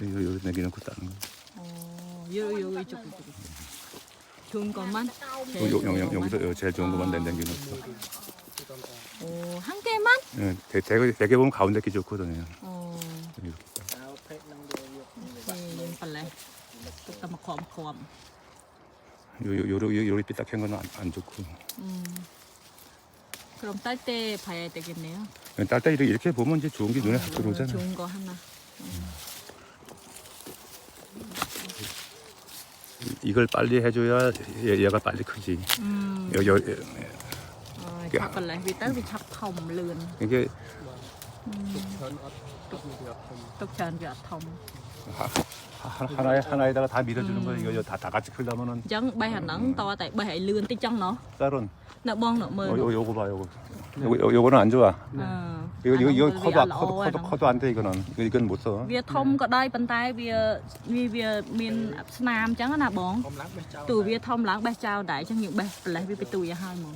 요 내기 놓고 따는 거. 요 이쪽. 좋은 것만. 여기서 제일 좋은 것만 내기 놓고. 한 개만? 예, 대개 보면 가운데 게 좋거든요. 이렇게. 얘는 빨래. 또 막 검. 요리 삐딱한 거는 안 좋고. 그럼 딸 때 봐야 되겠네요. 딸 때 이렇게 보면 이제 좋은 게 눈에 확 들어오잖아요. 좋은 거 하나. 이걸 빨리 해줘야 얘가 빨리 크지. chắc còn lại vì tới vì chắc thòng lươn 이게 tục trần vì thòng 하나에다가 다 밀어주는 거 이거 다 같이 크려면은 chẳng bay hẳn nắng to tại bay hãy lươn tới trong nó 쌀은 nợ bong nợ mơ 요거 봐 요거는 안 좋아. 이거 커도 안 돼 이거는 이건 못 써. vì thông có đây bàn tay vì miền nam chẳng là bóng từ vì thông láng bay trao đại cho những bay lại vì tụi hai món